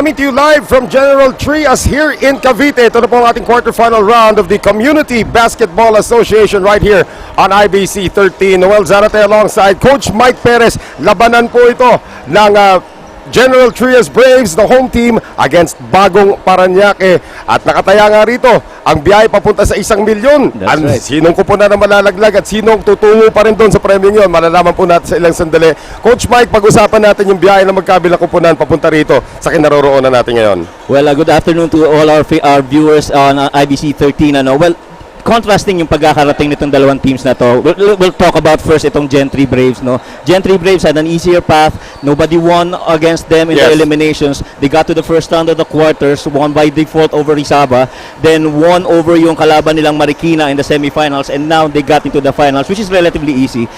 Coming to you live from General Trias here in Cavite. Ito na po ang ating quarterfinal round of the Community Basketball Association right here on IBC 13. Noel Zarate alongside Coach Mike Perez. Labanan po ito ng General Trias Braves, the home team, against Bagong Parañaque. At nakataya nga rito ang biyahe papunta sa 1 milyon. That's right. Sinong kupunan na malalaglag at sinong tutungo pa rin doon sa premyo yun, malalaman po natin sa ilang sandali. Coach Mike, pag-usapan natin yung biyahe ng magkabilang kupunan papunta rito sa kinaroroonan natin ngayon. Well, good afternoon to all our viewers on IBC 13. Well, contrasting yung pagkakarating nitong dalawang teams na to. We'll talk about first itong Gentry Braves, no? Gentry Braves had an easier path. Nobody won against them in the eliminations. They got to the first round of the quarters, won by default over Rizaba, then won over yung kalaban nilang Marikina in the semifinals, and now they got into the finals, which is relatively easy.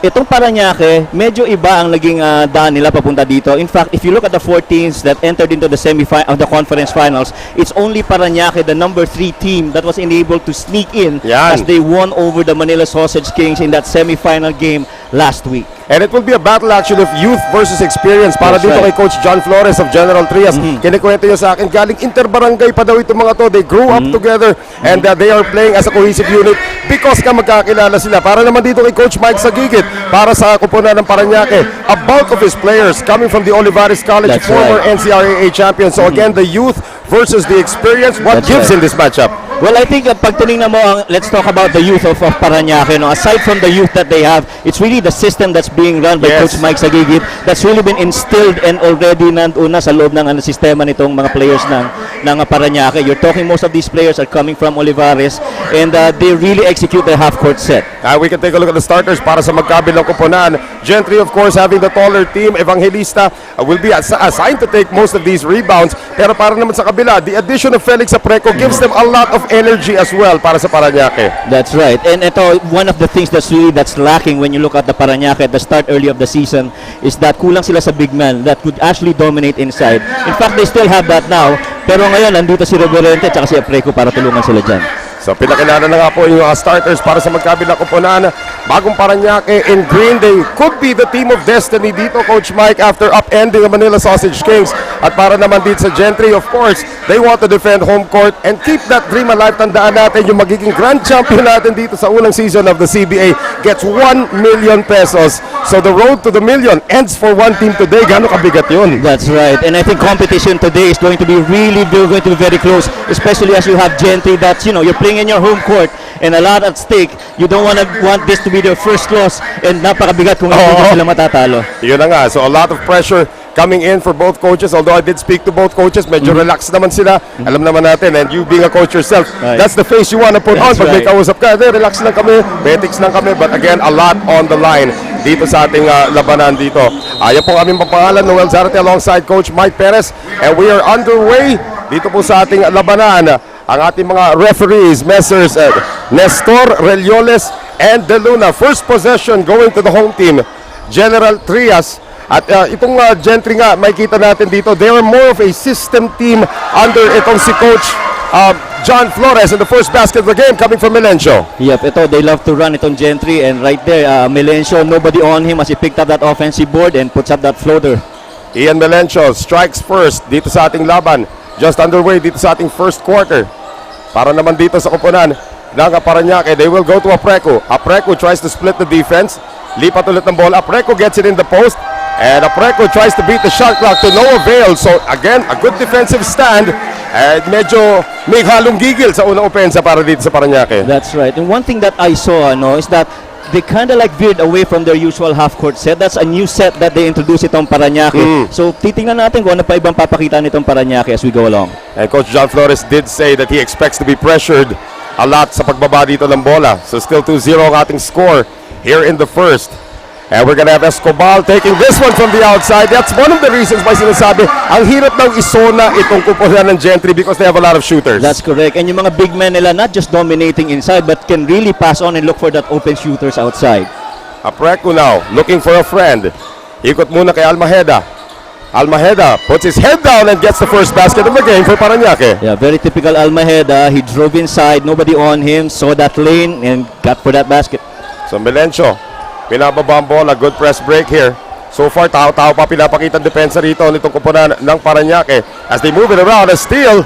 Itong Parañaque, medyo iba ang naging daan nila papunta dito. In fact, if you look at the 4 teams that entered into the the conference finals, it's only Parañaque, the number 3 team, that was enabled to sneak in as they won over the Manila Sausage Kings in that semifinal game last week. And it will be a battle actually of youth versus experience para dito kay Coach John Flores of General Trias. Kinikwento niya sa akin, galing interbarangay pa daw itong mga to. They grew up together and they are playing as a cohesive unit because ka magkakilala sila. Para naman dito kay Coach Mike Sagigit, para sa kupunan ng Parañaque, a bulk of his players coming from the Olivares College, former NCRAA champion. So again, the youth versus the experience. What gives in this matchup? Well, I think pag tinignan mo, let's talk about the youth of Parañaque. No? Aside from the youth that they have, it's really the system that's being run by Coach Mike Sagigit that's really been instilled and already nanduna sa loob ng sistema nitong mga players ng Parañaque. You're talking most of these players are coming from Olivares and they really execute their half-court set. We can take a look at the starters para sa magkabilang kupunan. Gentry, of course, having the taller team. Evangelista will be assigned to take most of these rebounds. Pero para naman sa kabila, the addition of Felix Apreco gives them a lot of energy as well para sa Parañaque. That's right. And ito, one of the things that's lacking when you look at the Parañaque at the start early of the season is that kulang sila sa big man that could actually dominate inside. In fact, they still have that now. Pero ngayon, nandito si Reverente at si Apreco para tulungan sila dyan. So pinakilala na nga po yung starters para sa magkabilang kupunan. Bagong Parañaque in green, they could be the team of destiny dito, Coach Mike, after upending the Manila Sausage Kings. At para naman dito sa Gentry, of course, they want to defend home court and keep that dream alive. Tandaan natin yung magiging grand champion natin dito sa unang season of the CBA gets 1 million pesos. So the road to the million ends for one team today. Gano'ng kabigat yun? That's right. And I think competition today is going to be very close, especially as you have Gentry that, you know, you're playing in your home court and a lot at stake. You don't want this to be their first loss and napakabigat kung hindi sila matatalo. Yun na nga. So a lot of pressure coming in for both coaches. Although I did speak to both coaches, medyo relaxed naman sila. Alam naman natin, and you being a coach yourself, that's the face you want to put on. Pag may kausap ka, relax lang kami, betics lang kami. But again, a lot on the line dito sa ating labanan dito. Ayan po aming pangalan, Noel Zarate alongside Coach Mike Perez. And we are underway dito po sa ating labanan. Ang ating mga referees, Messrs. Nestor Relioles and De Luna. First possession going to the home team, General Trias. At itong Gentry nga, makikita natin dito, they are more of a system team under itong si Coach John Flores in the first basket of the game coming from Melencio. Yep, ito, they love to run itong Gentry, and right there, Melencio, nobody on him as he picked up that offensive board and puts up that floater. Ian Melencio strikes first dito sa ating laban. Just underway dito sa ating first quarter. Para naman dito sa kupunan ng Parañaque, they will go to Apreco. Apreco tries to split the defense. Lipat ulit ng ball. Apreco gets it in the post. And Apreco tries to beat the shot clock to no avail. So again, a good defensive stand. And medyo may halong gigil sa unang opensa para dito sa Parañaque. That's right. And one thing that I saw is that they kind of like veered away from their usual half-court set. That's a new set that they introduced itong Parañaque. So titingnan natin kung ano pa ibang papakita nitong Parañaque as we go along. And Coach John Flores did say that he expects to be pressured a lot sa pagbaba dito ng bola. So still 2-0 ang ating score here in the first. And we're gonna have Escobar taking this one from the outside. That's one of the reasons why sinasabi ang hirap daw isona itong kupunan ng Gentry because they have a lot of shooters. That's correct. And yung mga big men nila not just dominating inside but can really pass on and look for that open shooters outside. Apreco now looking for a friend. Ikot muna kay Almaheda. Almaheda puts his head down and gets the first basket of the game for Parañaque. Yeah, very typical Almaheda. He drove inside, nobody on him, saw that lane and got for that basket. So Melencio, pinababa ang bola, good press break here. So far, tao-tao pa pinapakita ang depensa rito nitong kupunan ng Parañaque. As they move it around, a steal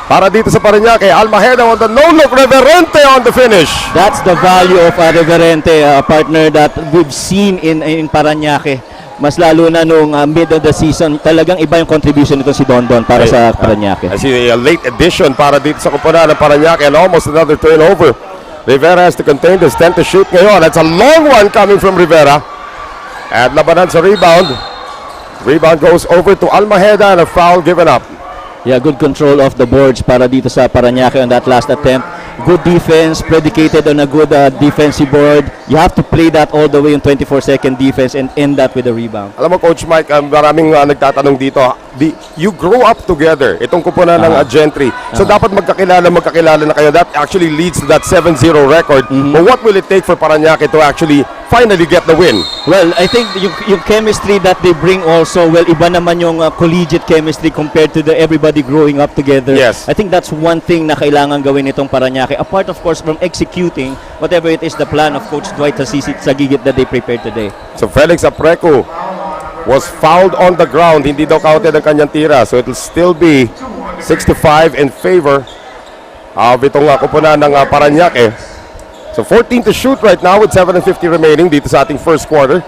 para dito sa Parañaque. Almajeda on the no-look, Reverente on the finish. That's the value of Reverente, a partner that we've seen in Parañaque. Mas lalo na nung mid of the season, talagang iba yung contribution nito si Don Don para sa Parañaque. I see a late addition para dito sa kupunan ng Parañaque and almost another turnover. Rivera has to contain this, 10 to shoot ngayon. That's a long one coming from Rivera. At labanan sa rebound. Rebound goes over to Almajeda and a foul given up. Yeah, good control of the boards para dito sa Parañaque on that last attempt. Good defense, predicated on a good defensive board. You have to play that all the way in 24-second defense and end that with a rebound. Alam mo, Coach Mike, maraming nagtatanong dito. You grow up together. Itong kupunan ng Gentry. So dapat magkakilala na kayo. That actually leads to that 7-0 record. But what will it take for Parañaque to actually finally get the win? Well, I think yung chemistry that they bring also, well, iba naman yung collegiate chemistry compared to the everybody growing up together. Yes. I think that's one thing na kailangan gawin itong Parañaque. Apart, of course, from executing whatever it is the plan of Coach Dwight Sagigit that they prepared today. So Felix Apreco was fouled on the ground. Hindi daw counted ang kanyang tira. So it will still be 6-5 in favor of itong kupunan ng Parañaque. So 14 to shoot right now with 7:50 remaining dito sa ating first quarter.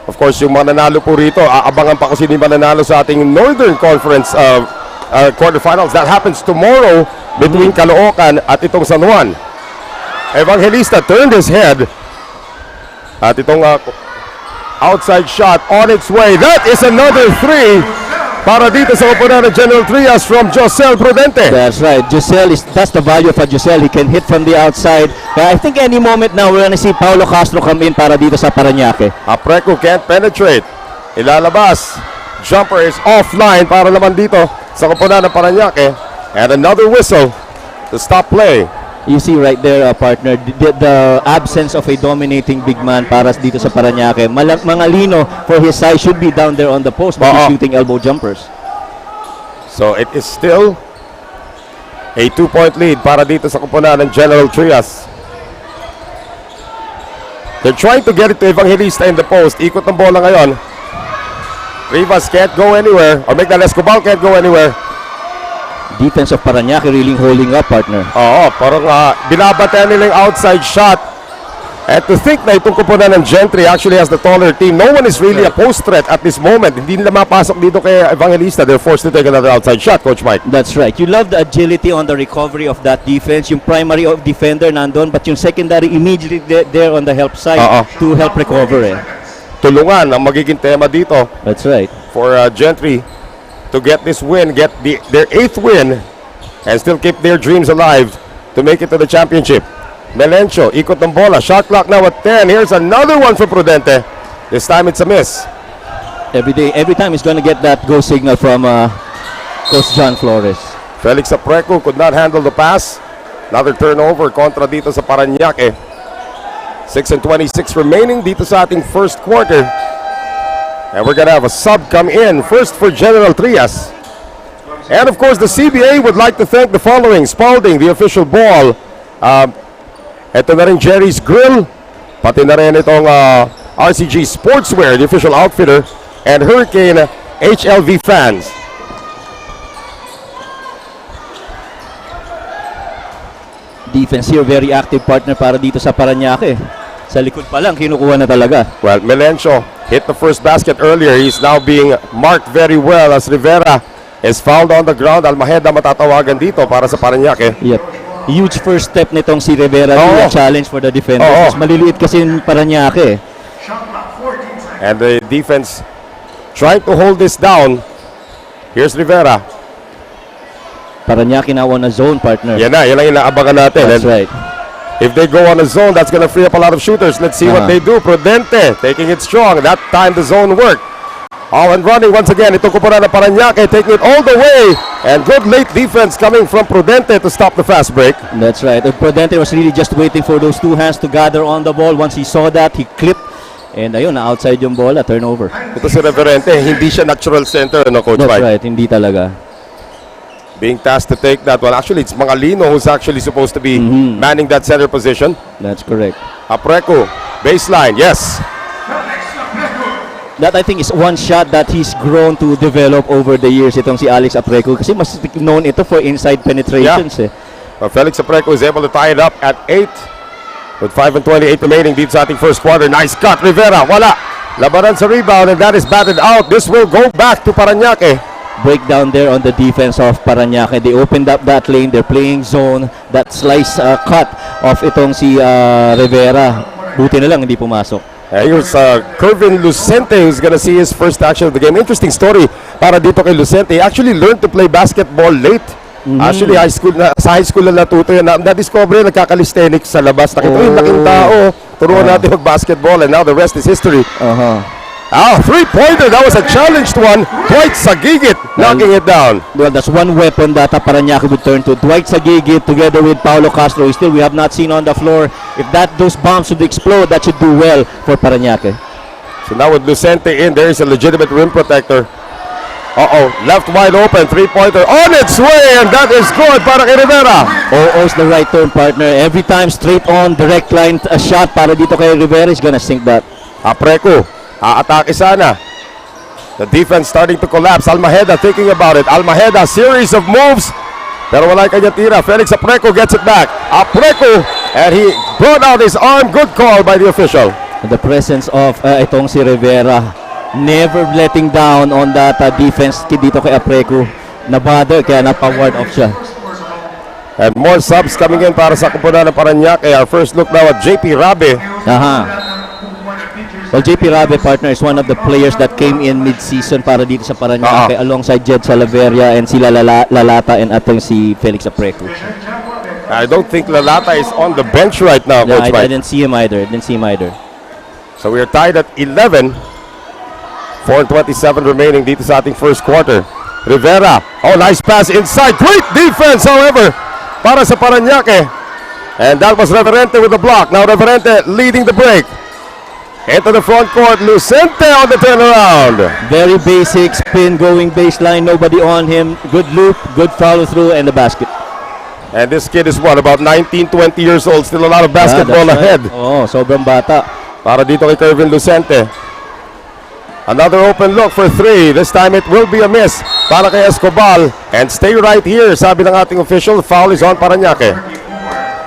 Of course, yung mananalo po rito, aabangan pa kung sino yung mananalo sa ating Northern Conference quarterfinals. That happens tomorrow between Caloocan at itong San Juan. Evangelista turned his head at itong outside shot on its way. That is another three para dito sa kupunan ng General Trias from Josel Prudente. That's right. That's the value of a Josel. He can hit from the outside. Kaya I think any moment now we're gonna see Paulo Castro come in para dito sa Parañaque. Apreco can't penetrate. Ilalabas. Jumper is offline para naman dito sa kupunan ng Parañaque. And another whistle to stop play. You see right there, partner, the absence of a dominating big man para dito sa Parañaque. Mangalino, for his size, should be down there on the post, but he's shooting elbow jumpers. So it is still a 2-point lead para dito sa kupunan ng General Trias. They're trying to get it to Evangelista in the post. Ikot ng bola ngayon. Rivas can't go anywhere, or Migdal Escobar can't go anywhere. Defense of Parañaque really holding up, partner. Oo, parang binabatayan nila yung outside shot. And to think na itong kupunan ng Gentry actually has the taller team. No one is really a post threat at this moment. Hindi nila mapasok dito kay Evangelista. They're forced to take another outside shot, Coach Mike. That's right. You love the agility on the recovery of that defense. Yung primary of defender nandun, but yung secondary immediately there on the help side to help recover. Tulungan ang magiging tema dito. That's right. For Gentry to get this win, get their 8th win, and still keep their dreams alive to make it to the championship. Melencio, ikot ng bola. Shot clock now at 10. Here's another one for Prudente. This time it's a miss. Every time he's gonna get that go signal from Coach John Flores. Felix Apreco could not handle the pass. Another turnover kontra dito sa Parañaque. 6:26 remaining dito sa ating first quarter. And we're gonna have a sub come in. First for General Trias. And of course, the CBA would like to thank the following. Spalding, the official ball. Ito na rin Jerry's Grill. Pati na rin itong RCG Sportswear, the official outfitter. And Hurricane HLV fans. Defense here, very active, partner, para dito sa Parañaque. Sa likod pa lang, kinukuha na talaga. Well, Melencio hit the first basket earlier. He's now being marked very well as Rivera is fouled on the ground. Almajeda matatawagan dito para sa Parañaque. Yep. Huge first step nitong si Rivera. A challenge for the defenders. Mas maliliit kasi yung Parañaque. And the defense trying to hold this down. Here's Rivera. Parañaque now on a zone, partner. Yan lang inaabangan natin. That's right. If they go on a zone, that's going to free up a lot of shooters. Let's see what they do. Prudente taking it strong. That time the zone worked. All and running once again. Itong kupunan ng Parañaque taking it all the way. And good late defense coming from Prudente to stop the fast break. That's right. Prudente was really just waiting for those two hands to gather on the ball. Once he saw that, he clipped. And ayun, outside yung bola, turnover. Ito si Reverente. Hindi siya natural center, no, Coach Mike? That's right. Hindi talaga. Being tasked to take that one. Actually, it's Mangalino who's actually supposed to be manning that center position. That's correct. Apreco, baseline, yes. That I think is one shot that he's grown to develop over the years, itong si Alex Apreco. Kasi mas known ito for inside penetrations eh. Well, Felix Apreco is able to tie it up at 8 with 5:28 remaining dito sa ating first quarter. Nice cut, Rivera. Wala. Labanan sa rebound and that is batted out. This will go back to Parañaque. Breakdown there on the defense of Parañaque. They opened up that lane. They're playing zone. That slice cut of itong si Rivera. Buti na lang hindi pumasok. Here's Kervin Lucente who's gonna see his first action of the game. Interesting story para dito kay Lucente. He actually learned to play basketball late. Actually, sa high school na natuto yan. Na-discover yun, nagkakalisthenics sa labas. Nakita yung laking tao. Turuan natin mag-basketball and now the rest is history. Three-pointer. That was a challenged one. Dwight Sagigit knocking it down. Well, that's one weapon that Parañaque would turn to. Dwight Sagigit together with Paulo Castro. Still, we have not seen on the floor. If those bombs would explode, that should do well for Parañaque. So now with Lucente in, there is a legitimate rim protector. Left wide open, three-pointer on its way, and that is good para kay Rivera. OO's the right turn partner. Every time straight on, direct line a shot para dito kay Rivera is gonna sink that. Apreco, aatake sana. The defense starting to collapse. Almaheda thinking about it. Almaheda, series of moves. Pero wala kanya tira. Felix Apreco gets it back. Apreco, and he brought out his arm. Good call by the official. The presence of itong si Rivera. Never letting down on that defense dito kay Apreco. Na-bother kaya na-powered off siya. And more subs coming in para sa kumpunan ng Parañaque. Our first look now at JP Rabe. Well, JP Rabe, partner, is one of the players that came in mid-season para dito sa Parañaque alongside Jed Salaveria and sila Lalata and atong si Felix Apreco. I don't think Lalata is on the bench right now, Coach I Mike. didn't see him either. So we are tied at 11. 4:27 remaining dito sa ating first quarter. Rivera. Nice pass inside. Great defense, however, para sa Parañaque. And that was Reverente with the block. Now Reverente leading the break. Into the front court. Lucente on the turnaround. Very basic spin going baseline. Nobody on him. Good loop, good follow through, and the basket. And this kid is about 19, 20 years old. Still a lot of basketball ahead. Sobrang bata. Para dito kay Kervin Lucente. Another open look for three. This time it will be a miss para kay Escobar. And stay right here, sabi ng ating official. The foul is on Parañaque.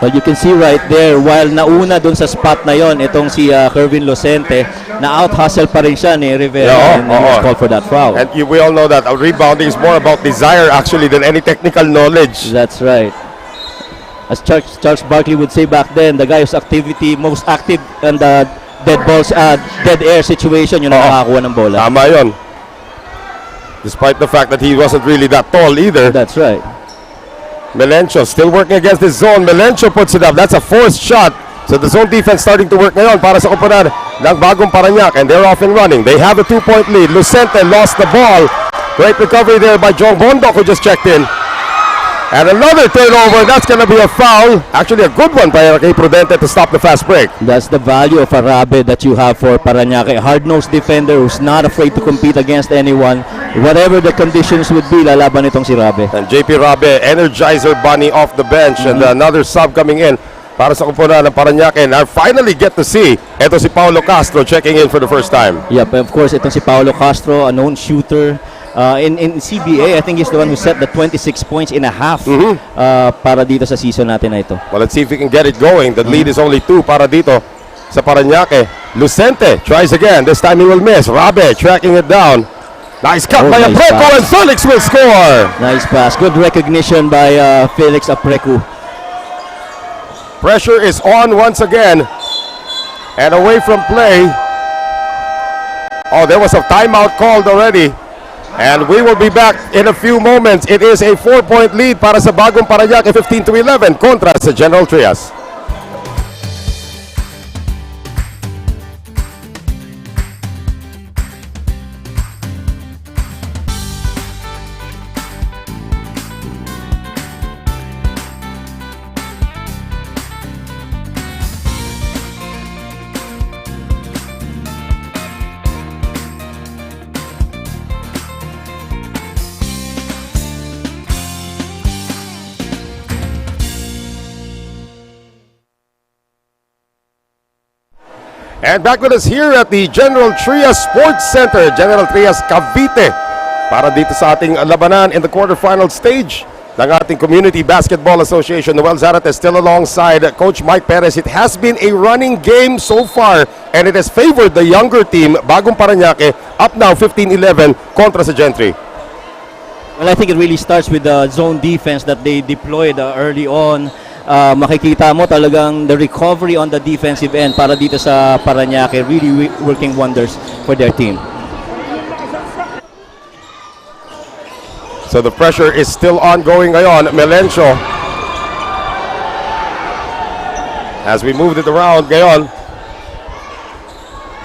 Well, you can see right there, while nauna dun sa spot na yon, itong si Kervin Lucente, na out-hustle pa rin siya ni Rivera and he was called for that foul. And we all know that rebounding is more about desire actually than any technical knowledge. That's right. As Charles Barkley would say back then, the guy who's most active in the dead air situation, yung nakakakuha ng bola. Tama yun. Despite the fact that he wasn't really that tall either. That's right. Melencio still working against this zone. Melencio puts it up. That's a forced shot. So the zone defense starting to work ngayon para sa kumpunan ng bagong Parañaque. And they're off and running. They have a 2-point lead. Lucente lost the ball. Great recovery there by Jong Bondok who just checked in. And another turnover. That's going to be a foul. Actually, a good one by kay Prudente to stop the fast break. That's the value of a Rabe that you have for Parañaque. A hard-nosed defender who's not afraid to compete against anyone. Whatever the conditions would be, lalaban itong si Rabe. And JP Rabe, Energizer Bunny off the bench. And another sub coming in para sa kumpunan ng Parañaque. And I finally get to see ito si Paulo Castro checking in for the first time. Yep, of course, itong si Paulo Castro, a known shooter. In CBA, I think he's the one who set the 26 points in a half para dito sa season natin na ito. Well, let's see if we can get it going. The lead is only 2 para dito sa Parañaque. Lucente tries again. This time he will miss. Rabe tracking it down. Nice cut by nice Apreco pass. and Felix will score. Nice pass. Good recognition by Felix Apreco. Pressure is on once again. And away from play. There was a timeout called already. And we will be back in a few moments. It is a 4-point lead para sa bagong Parañaque, 15-11 kontra sa General Trias. And back with us here at the General Trias Sports Center, General Trias Cavite, para dito sa ating labanan in the quarterfinal stage ng ating Community Basketball Association. Noel Zarate still alongside Coach Mike Perez. It has been a running game so far and it has favored the younger team, Bagong Parañaque, up now 15-11 kontra sa Gentry. Well, I think it really starts with the zone defense that they deployed early on. Makikita mo talagang the recovery on the defensive end para dito sa Parañaque really working wonders for their team. So the pressure is still ongoing ngayon. Melencio, as we moved it around ngayon,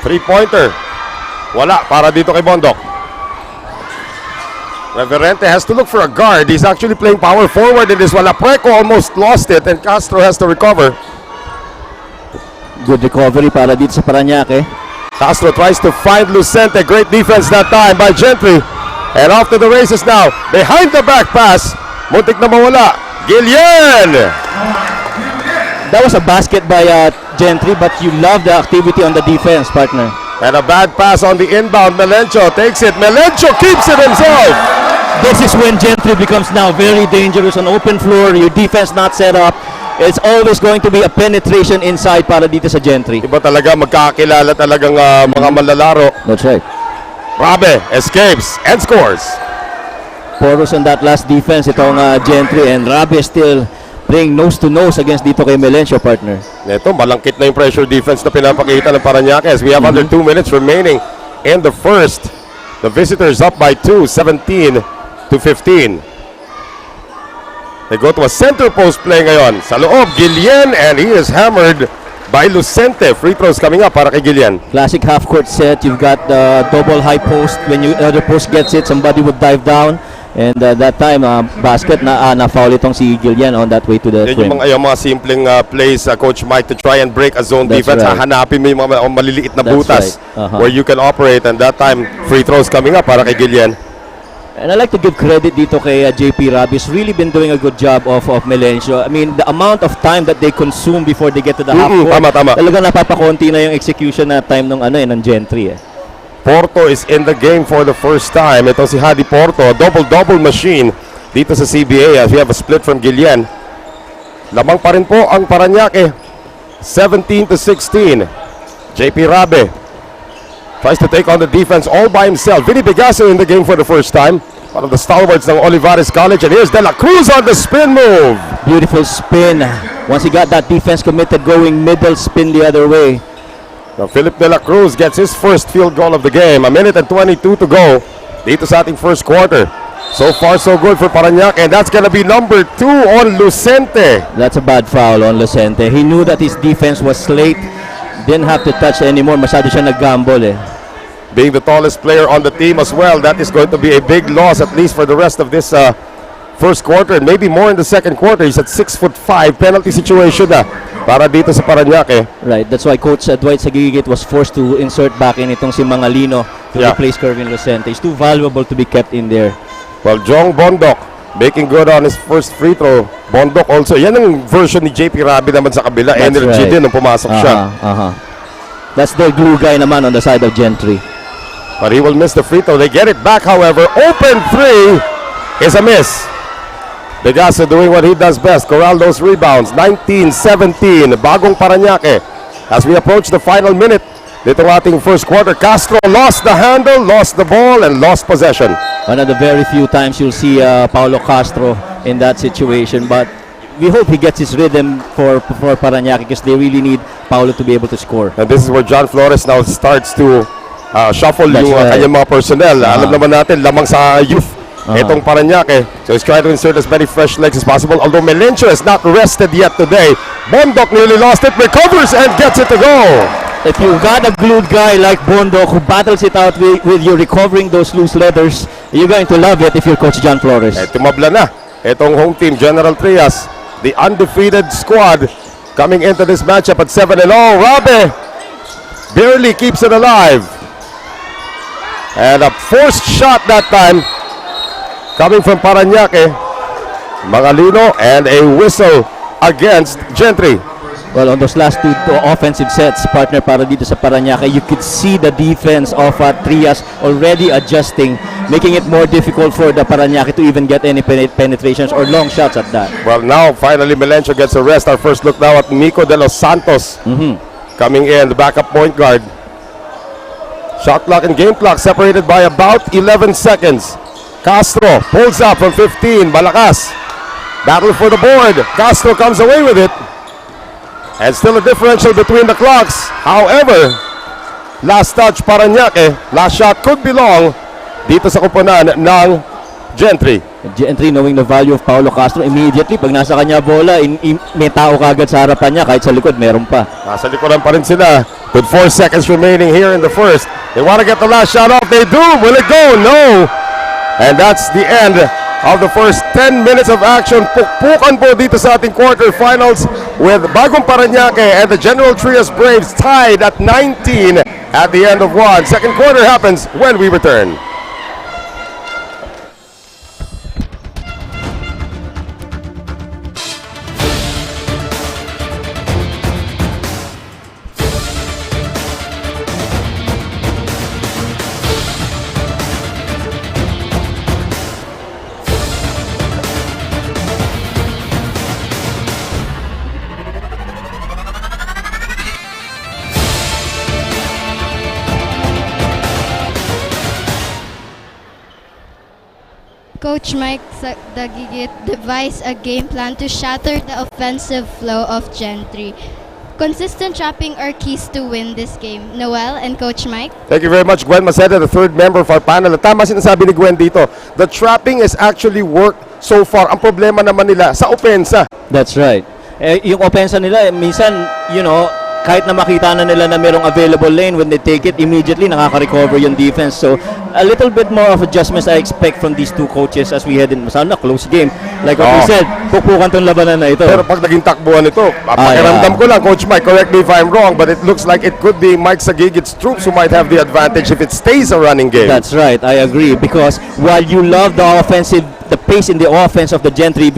three-pointer, wala para dito kay Bondok. Reverente has to look for a guard. He's actually playing power forward in this one. Lapreco almost lost it and Castro has to recover. Good recovery para dito sa Parañaque. Castro tries to find Lucente. Great defense that time by Gentry. And off to the races now. Behind the back pass. Muntik na mawala. Gillian! That was a basket by Gentry, but you love the activity on the defense, partner. And a bad pass on the inbound. Melencio takes it. Melencio keeps it himself. This is when Gentry becomes now very dangerous on open floor. Your defense not set up. It's always going to be a penetration inside para dito sa Gentry. Iba talaga magkakilala talagang mga malalaro. That's right. Rabe escapes and scores. Porous on that last defense itong Gentry, and Rabe still playing nose to nose against dito kay Melencio, partner. Ito, malangkit na yung pressure defense na pinapakita ng Parañaque as we have under 2 minutes remaining in the first. The visitors up by 2, 17-15. They go to a center post play ngayon. Sa loob, Gillian, and he is hammered by Lucente. Free throws coming up para kay Gillian. Classic half-court set. You've got the double high post. When you other post gets it, somebody would dive down. And that time, basket na foul itong si Gillian on that way to the Yan rim. yung mga simpleng plays, Coach Mike, to try and break a zone That's defense. right. Hahanapin mo yung mga maliliit na That's butas right. where you can operate. And that time, free throws coming up para kay Gillian. And I like to give credit dito kay JP Rabi. He's really been doing a good job of Melencio. I mean, the amount of time that they consume before they get to the half-court, tama. talagang napapakonti na yung execution na time ng ng Gentry. Porto is in the game for the first time. Ito si Hadi Porto, double-double machine dito sa CBA as we have a split from Gillian. Lamang pa rin po ang Parañaque, 17-16. JP Rabe tries to take on the defense all by himself. Vinny Bigaso in the game for the first time. One of the stalwarts ng Olivares College. And here's De La Cruz on the spin move. Beautiful spin. Once he got that defense committed, going middle, spin the other way. Now, Philip De La Cruz gets his first field goal of the game. 1:22 to go dito sa ating first quarter. So far, so good for Parañaque. And that's gonna be number 2 on Lucente. That's a bad foul on Lucente. He knew that his defense was late. Didn't have to touch anymore. Masyado siya nag-gamble Being the tallest player on the team as well, that is going to be a big loss, at least for the rest of this first quarter, and maybe more in the second quarter. He's at 6'5", penalty situation na para dito sa Parañaque. Right, that's why Coach Dwight Sagigit was forced to insert back in itong si Mangalino to replace Kervin Lucente. He's too valuable to be kept in there. Well, Jong Bondok making good on his first free throw. Bondok also, yan ang version ni JP Rabi naman sa kabila. That's Energy right. din nung pumasok siya. That's their glue guy naman on the side of Gentry. But he will miss the free throw. They get it back, however. Open three is a miss. Bigaso doing what he does best. Corral those rebounds. 19-17. Bagong Parañaque. As we approach the final minute dito ng ating first quarter, Castro lost the handle, lost the ball, and lost possession. One of the very few times you'll see Paulo Castro in that situation. But we hope he gets his rhythm for Parañaque because they really need Paulo to be able to score. And this is where John Flores now starts to shuffle That's yung right. kanyang mga personnel. Alam naman natin, lamang sa youth itong Parañaque. So he's trying to insert as many fresh legs as possible. Although Melencio is not rested yet today. Bondok nearly lost it, recovers and gets it to go. If you've got a glued guy like Bondok who battles it out with you recovering those loose leathers, you're going to love it if you're Coach John Flores. Tumabla na itong home team, General Trias. The undefeated squad coming into this matchup at 7-0. Rabe barely keeps it alive. And a forced shot that time coming from Parañaque. Mangalino and a whistle against Gentry. Well, on those last two offensive sets, partner, para dito sa Parañaque, you could see the defense of Trias already adjusting, making it more difficult for the Parañaque to even get any penetrations or long shots at that. Well, now, finally, Melencio gets a rest. Our first look now at Nico de los Santos coming in, the backup point guard. Shot clock and game clock separated by about 11 seconds. Castro pulls up from 15. Malakas. Battle for the board. Castro comes away with it. And still a differential between the clocks. However, last touch Parañaque. Last shot could belong dito sa kuponan ng Gentry. Gentry, knowing the value of Paulo Castro, immediately, pag nasa kanya bola, may tao kagad sa harapan niya, kahit sa likod, meron pa. Nasa likodan pa rin sila. With 4 seconds remaining here in the first. They want to get the last shot off. They do. Will it go? No. And that's the end of the first 10 minutes of action. Pukpukan po dito sa ating quarterfinals with Bagong Parañaque and the General Trias Braves tied at 19 at the end of one. Second quarter happens when we return. Coach Mike Dagigit devised a game plan to shatter the offensive flow of Gentry. Consistent trapping are keys to win this game. Noel and Coach Mike? Thank you very much, Gwen Maceda, the third member of our panel. At tama sinasabi ni Gwen dito. The trapping is actually worked so far. Ang problema naman nila sa opensa. That's right. Yung opensa nila, minsan, kahit na makita na nila na merong available lane, when they take it, immediately nakaka-recover yung defense. So, a little bit more of adjustments I expect from these two coaches as we head in. Sana close game. Like what we said, pukpukan tong labanan na ito. Pero pag naging takbuhan ito, pakiramdam ko lang, Coach Mike, correct me if I'm wrong, but it looks like it could be Mike Sagigit's troops who might have the advantage if it stays a running game. That's right, I agree. Because while you love the pace in the offense of the Gentry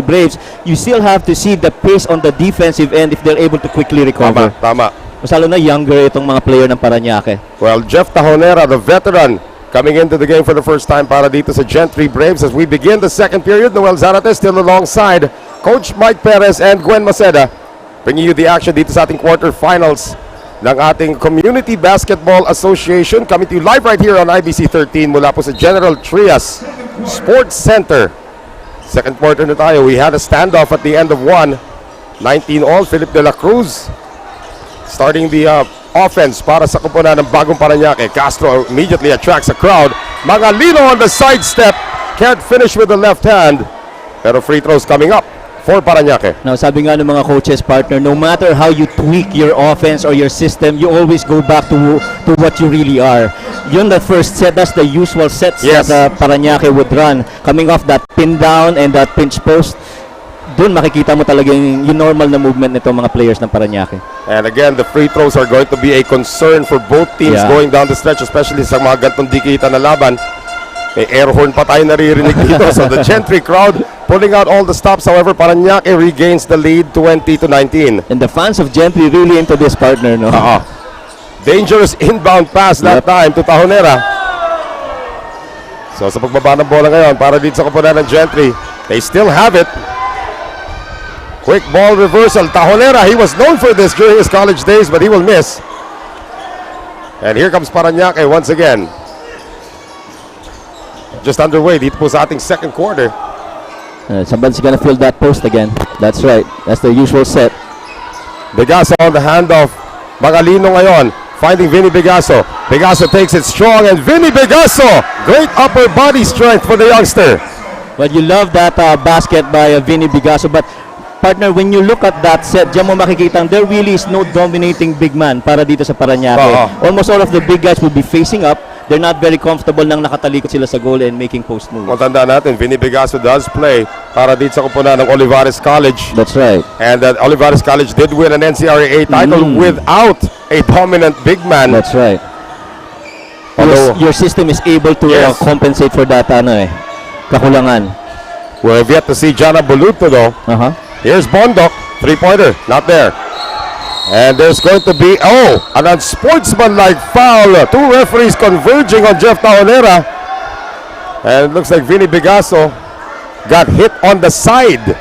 Braves, you still have to see the pace on the defensive end if they're able to quickly recover. Tama. Mas lalo na younger itong mga player ng Parañaque. Well, Jeff Tajonera, the veteran, coming into the game for the first time para dito sa Gentry Braves as we begin the second period. Noel Zarate still alongside Coach Mike Perez and Gwen Maceda, bringing you the action dito sa ating quarterfinals ng ating Community Basketball Association. Coming to you live right here on IBC 13 mula po sa General Trias Sports Center. Second quarter na tayo. We had a standoff at the end of one. 19 all. Philip de la Cruz starting the offense para sa kuponan ng Bagong Parañaque. Castro immediately attracts a crowd. Mangalino on the sidestep. Can't finish with the left hand. Pero free throws coming up for Parañaque. Now, sabi nga ng mga coaches, partner, no matter how you tweak your offense or your system, you always go back to what you really are. Yun, the first set, that's the usual sets Yes. that Parañaque would run. Coming off that pin down and that pinch post, doon makikita mo talaga yung normal na movement nito mga players ng Parañaque. And again, the free throws are going to be a concern for both teams going down the stretch, especially sa mga gantong dikita na laban. May air horn pa tayo naririnig dito. So the Gentry crowd pulling out all the stops. However, Parañaque regains the lead 20-19. And the fans of Gentry really into this, partner, no? Dangerous inbound pass that time to Tajonera. So sa pagbaba ng bola ngayon para dito sa kuponan ng Gentry, they still have it. Quick ball reversal. Tajonera, he was known for this during his college days, but he will miss. And here comes Parañaque once again. Just underway dito po sa ating second quarter. Somebody's gonna fill that post again. That's right. That's the usual set. Bigaso on the handoff. Mangalino ngayon, finding Vinny Bigaso. Bigaso takes it strong and Vinny Bigaso! Great upper body strength for the youngster. Well, you love that basket by Vinny Bigaso, but partner, when you look at that set, diyan mo makikita there really is no dominating big man para dito sa Parañaque. Almost all of the big guys will be facing up. They're not very comfortable nang nakatalikod sila sa goal and making post moves. Kung tandaan natin, Vinny Bigaso does play para dito sa kuponan ng Olivares College. That's right. And Olivares College did win an NCAA title without a dominant big man. That's right. Your system is able to compensate for that kakulangan. We have yet to see Jana Boluto though. Here's Bondok Three-pointer, not there. And there's going to be, an unsportsmanlike foul. Two referees converging on Jeff Tahonera. And it looks like Vinny Bigaso got hit on the side.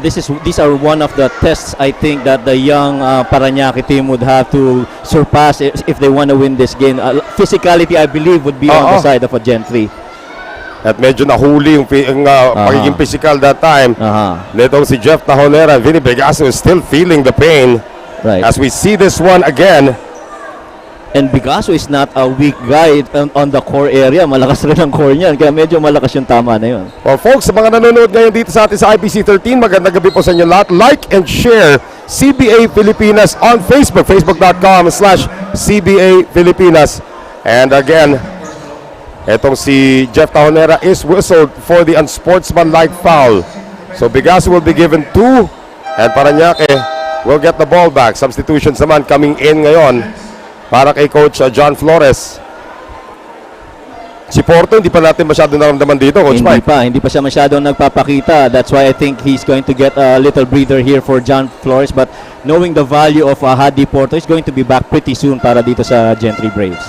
These are one of the tests I think that the young Parañaque team would have to surpass if they want to win this game. Physicality, I believe, would be on the side of a Gentry. At medyo nahuli yung pagiging physical that time. Netong si Jeff Tahonera, Vinny Bigaso is still feeling the pain. Right. As we see this one again. And Bigaso is not a weak guy on the core area. Malakas rin ang core niyan. Kaya medyo malakas yung tama na yun. Well, folks, sa mga nanonood ngayon dito sa atin sa IBC 13, magandang gabi po sa inyo lahat. Like and share CBA Pilipinas on Facebook, facebook.com/CBA Pilipinas. And again, etong si Jeff Tahonera is whistled for the unsportsmanlike foul. So Bigaso will be given 2 and Parañaque will get the ball back. Substitutions naman coming in ngayon para kay Coach John Flores. Si Porto, hindi pa natin masyado naramdaman dito, Coach Mike. Hindi pa siya masyadong nagpapakita. That's why I think he's going to get a little breather here for John Flores. But knowing the value of Hadi Porto, he's going to be back pretty soon para dito sa Gentry Braves.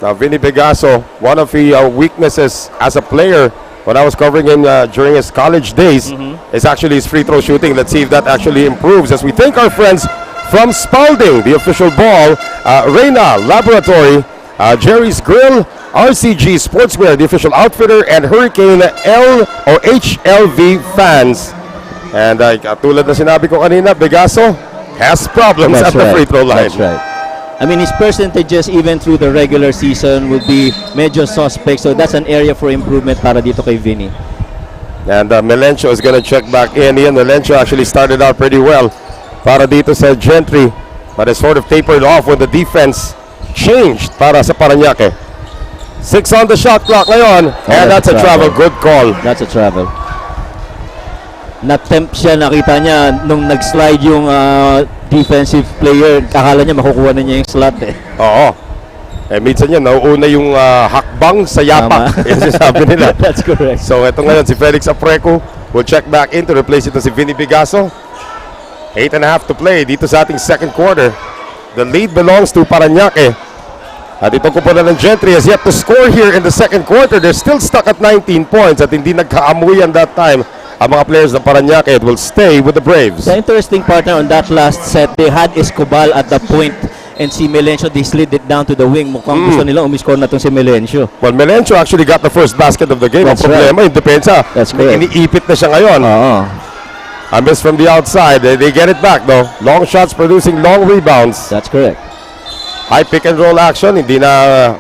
Now, Vinny Bigaso, one of the weaknesses as a player when I was covering him during his college days is actually his free throw shooting. Let's see if that actually improves as we thank our friends from Spalding, the official ball, Reina Laboratory, Jerry's Grill, RCG Sportswear, the official outfitter, and Hurricane HLV fans. And tulad na sinabi ko kanina, Bigaso has problems at the free throw line. That's right. I mean, his percentages even through the regular season would be medyo suspect. So that's an area for improvement para dito kay Vinny. And Melencio is going to check back in. Ian Melencio actually started out pretty well para dito sa Gentry, but it sort of tapered off when the defense changed para sa Parañaque. 6 on the shot clock ngayon, and that's a travel. Good call. That's a travel. Na-tempt siya, nakita niya nung nag-slide yung defensive player, akala niya makukuha na niya yung slot eh. Oo. Minsan yan, nauuna yung hakbang sa yapak. Yan sabi nila. That's correct. So ito ngayon, si Felix Apreco will check back in to replace ito si Vinny Bigaso. 8.5 to play dito sa ating second quarter. The lead belongs to Parañaque. At itong kupunan ng Gentry has yet to score here in the second quarter. They're still stuck at 19 points at hindi nagkaamuyan that time ang mga players ng Parañaque. It will stay with the Braves. The interesting partner on that last set, they had Escobar at the point and si Melencio, they slid it down to the wing. Mukhang gusto nila umiscore na itong si Melencio. Well, Melencio actually got the first basket of the game. That's ang problema, yung depensa. That's correct. Iniipit na siya ngayon. A miss from the outside. They get it back though. Long shots producing long rebounds. That's correct. High pick and roll action. Hindi na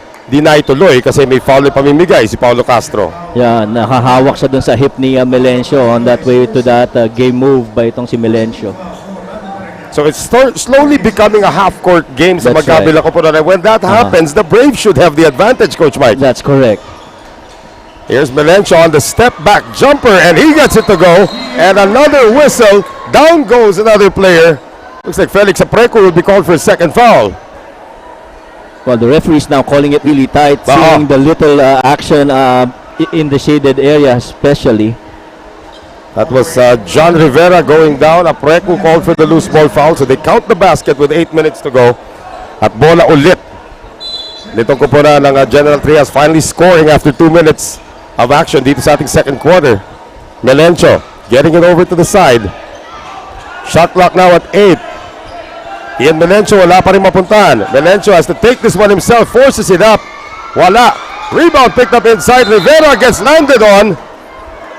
ituloy kasi may foul na pamimigay si Paulo Castro. Yeah, nakahawak siya dun sa hip ni Melencio on that way to that game move by itong si Melencio. So it's slowly becoming a half-court game sa That's magkabilang koponan. And when that happens, the Braves should have the advantage, Coach Mike. That's correct. Here's Melencio on the step-back jumper, and he gets it to go. And another whistle. Down goes another player. Looks like Felix Apreco will be called for a second foul. Well, the referee is now calling it really tight, seeing the little action in the shaded area especially. That was John Rivera going down. Apreco called for the loose ball foul, so they count the basket with 8 minutes to go. At bola ulit. Nitong kupunan ng General Trias finally scoring after 2 minutes of action dito sa ating second quarter. Melencio getting it over to the side. Shot clock now at 8. Ian Melencio wala pa rin mapuntahan. Melencio has to take this one himself, forces it up. Wala. Rebound picked up inside. Rivera gets landed on.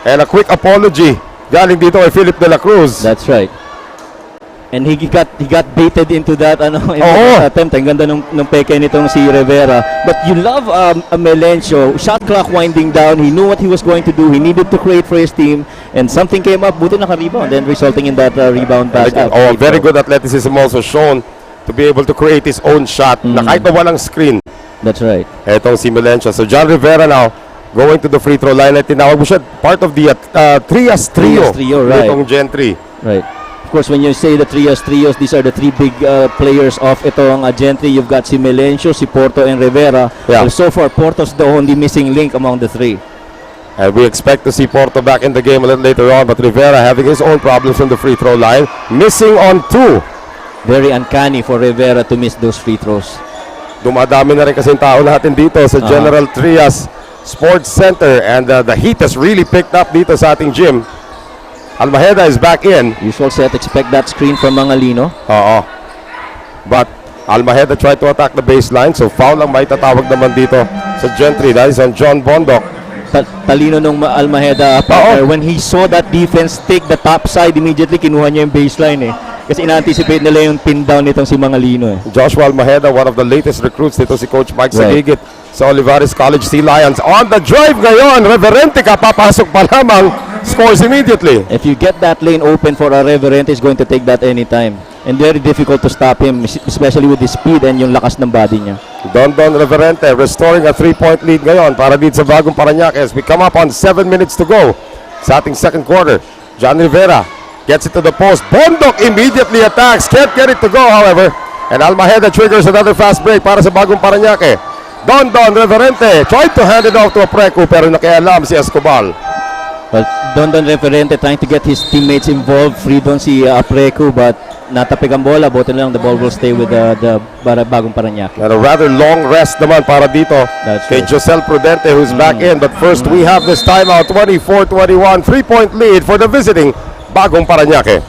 And a quick apology galing dito kay Philip De La Cruz. That's right. And he got baited into that attempt. Ang ganda nung peke nitong si Rivera. But you love Melencio. Shot clock winding down. He knew what he was going to do. He needed to create for his team. And something came up. Buti naka-rebound. Then resulting in that rebound pass. Very good athleticism also shown to be able to create his own shot na kahit na walang screen. That's right. Etong si Melencio. So John Rivera now going to the free throw line. At tinawag mo siya part of the Trias Trio. Right. Itong Gentry. Right. Of course, when you say the trios, these are the three big players of itong Gentry. You've got si Melencio, si Porto, and Rivera. Yeah. Well, so far, Porto's the only missing link among the three. And we expect to see Porto back in the game a little later on, but Rivera having his own problems from the free throw line, missing on 2. Very uncanny for Rivera to miss those free throws. Dumadami na rin kasi yung tao natin dito sa General Trias Sports Center, and the heat has really picked up dito sa ating gym. Almaheda is back in. Usual set, expect that screen from Mangalino. Oo. But Almaheda tried to attack the baseline, so foul ang may tatawag naman dito sa Gentry. That is on John Bondok. Talino nung Almaheda partner. When he saw that defense take the top side, immediately kinuha niya yung baseline eh. Kasi ina-anticipate nila yung pin down nitong si Mangalino eh. Joshua Almaheda, one of the latest recruits dito si Coach Mike Sagigit sa Olivares College Sea Lions. On the drive ngayon, Reverente ka, papasok pa lamang, scores immediately. If you get that lane open for a Reverente, he's going to take that anytime. And very difficult to stop him, especially with his speed and yung lakas ng body niya. Don Reverente restoring a 3-point lead ngayon para dito sa Bagong Parañaque as we come up on 7 minutes to go sa ating second quarter. John Rivera gets it to the post. Bondok immediately attacks. Can't get it to go, however. And Almaheda triggers another fast break para sa Bagong Parañaque. Don Reverente tried to hand it off to Apreco pero nakialam si Escobar. Well, Don Reverente trying to get his teammates involved. Free doon si Apreco but natapik ang bola. Buti na lang the ball will stay with the Bagong Parañaque. And a rather long rest naman para dito kay right. Josel Prudente who's back in. But first we have this timeout, 24-21, 3-point lead for the visiting Bagong Parañaque.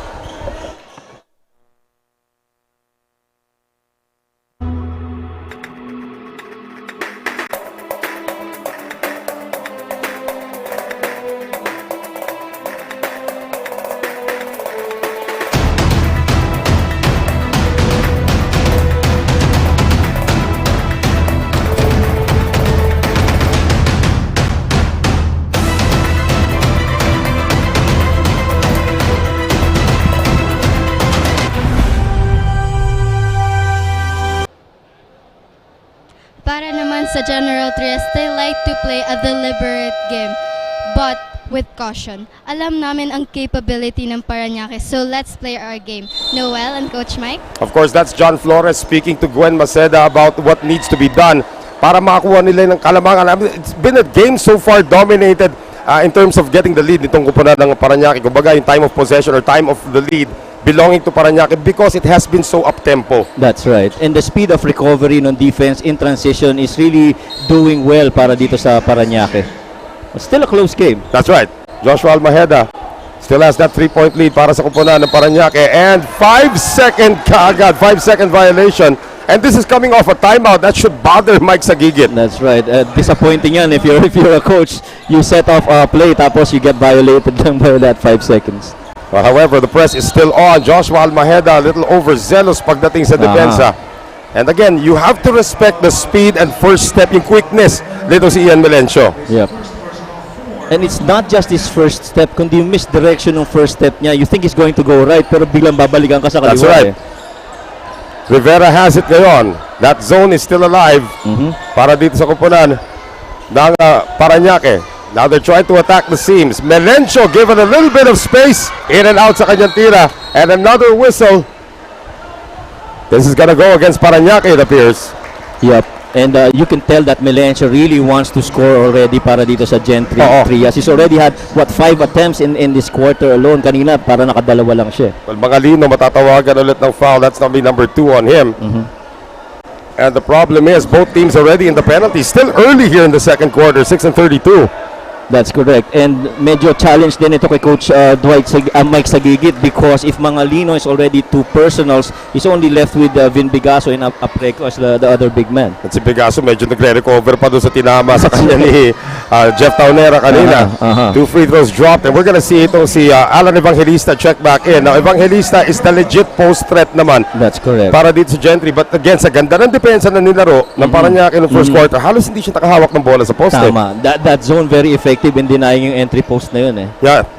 Para naman sa General Trias, they like to play a deliberate game, but with caution. Alam namin ang capability ng Parañaque, so let's play our game. Noel and Coach Mike? Of course, that's John Flores speaking to Gwen Maceda about what needs to be done para makakuha nila ng kalamangan. I mean, it's been a game so far dominated in terms of getting the lead nitong kupunan ng Parañaque. Kumbaga, yung time of possession or time of the lead belonging to Parañaque because it has been so up-tempo. That's right. And the speed of recovery ng defense in transition is really doing well para dito sa Parañaque. But still a close game. That's right. Joshua Almaheda still has that 3-point lead para sa kupunan ng Parañaque. And 5-second kaagad, 5-second violation. And this is coming off a timeout. That should bother Mike Sagigit. That's right. Disappointing yan if you're a coach. You set off a play tapos you get violated lang by that 5 seconds. Well, however, the press is still on. Joshua Almaheda a little overzealous pagdating sa depensa. And again, you have to respect the speed and first step, yung quickness dito si Ian Melencio. Yep. And it's not just his first step, kundi yung misdirection ng first step niya. You think he's going to go right, pero biglang babalikan ka sa kaliwa. That's right. Rivera has it ngayon. That zone is still alive para dito sa kupunan ng Parañaque. Now they're trying to attack the seams. Melencio given a little bit of space. In and out sa kanyang tira. And another whistle. This is gonna go against Parañaque, it appears. Yep. And you can tell that Melencio really wants to score already para dito sa Gentry Trias. He's already had, 5 attempts in this quarter alone. Kanina, para nakadalawa lang siya. Well, Mangalino matatawagan ulit ng foul. That's gonna be number 2 on him. And the problem is, both teams already in the penalty. Still early here in the second quarter, 6:32. That's correct. And medyo challenge din ito kay Coach Mike Sagigit because if Mangalino is already 2 personals, he's only left with Vin Bigaso and Apreco as the other big man. At si Bigaso medyo nagre-recover pa doon sa tinama sa kanya ni Jeff Taunera kanina. 2 free throws dropped. And we're gonna see itong si Alan Evangelista check back in. Now, Evangelista is the legit post threat naman. That's correct. Para dito sa Gentry. But again, sa ganda ng depensa na nilaro ng Parañaque in the first quarter, halos hindi siya nakahawak ng bola sa poste. Tama. That zone very effective in denying yung entry post na yun eh. Yeah.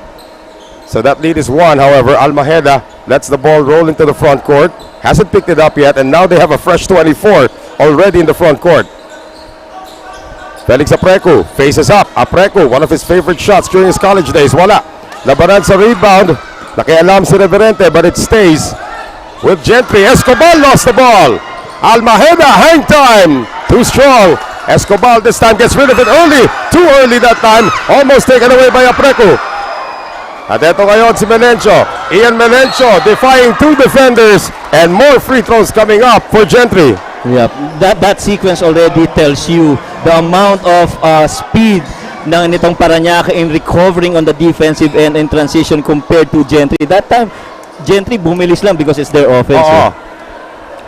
So that lead is 1. However, Almaheda lets the ball roll into the front court. Hasn't picked it up yet. And now they have a fresh 24 already in the front court. Felix Apreco faces up. Apreco, one of his favorite shots during his college days. Wala. Labanan sa rebound. Nakialam si Reverente but it stays with Gentry. Escobar lost the ball. Almaheda, hang time. Too strong Escobar this time gets rid of it early. Too early that time. Almost taken away by Aprecu. At eto ngayon si Melencio. Ian Melencio defying two defenders and more free throws coming up for Gentry. Yeah, that sequence already tells you the amount of speed ng nitong Parañaque in recovering on the defensive end in transition compared to Gentry. That time, Gentry bumilis lang because it's their offense. Oo.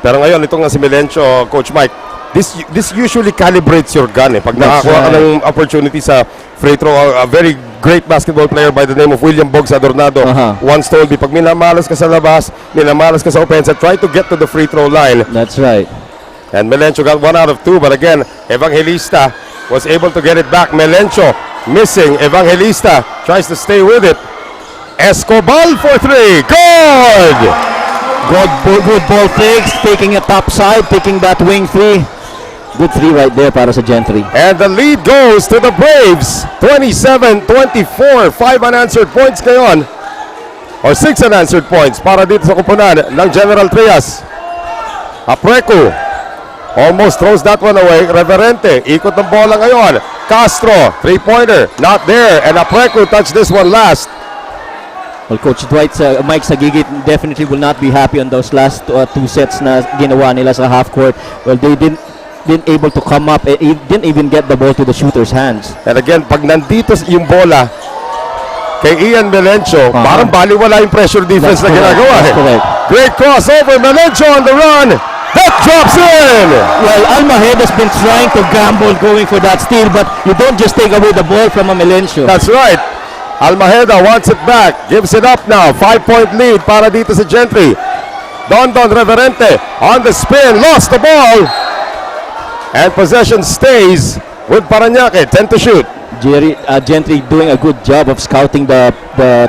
Pero ngayon, itong nga si Melencio, Coach Mike, this usually calibrates your gun. Pag nakakuha ka ng opportunity sa free throw, a very great basketball player by the name of William Bogs Adornado once told me, pag minamalas ka sa labas, minamalas ka sa offense, try to get to the free throw line. That's right. And Melencio got 1 out of 2, but again, Evangelista was able to get it back. Melencio missing. Evangelista tries to stay with it. Escobar for 3. Good! Good ball fakes, taking a top side, taking that wing three. Good three right there para sa Gentry. And the lead goes to the Braves. 27-24. 5 unanswered points ngayon. Or 6 unanswered points para dito sa kupunan ng General Trias. Aprecu almost throws that one away. Reverente, ikot ng bola ngayon. Castro, three-pointer, not there. And Aprecu touched this one last. Well, Coach Dwight, Mike Sagigit definitely will not be happy on those last two sets na ginawa nila sa half court. Well, they didn't able to come up, didn't even get the ball to the shooter's hands. And again, pag nandito yung bola kay Ian Melencio, parang baliwala yung pressure defense na ginagawa. That's correct. Great crossover, Melencio on the run. That drops in! Well, Almaheda's been trying to gamble going for that steal, but you don't just take away the ball from a Melencio. That's right. Almaheda wants it back. Gives it up now. 5-point lead para dito sa Gentry. Don Reverente on the spin. Lost the ball. And possession stays with Parañaque. 10 to shoot. Gentry doing a good job of scouting the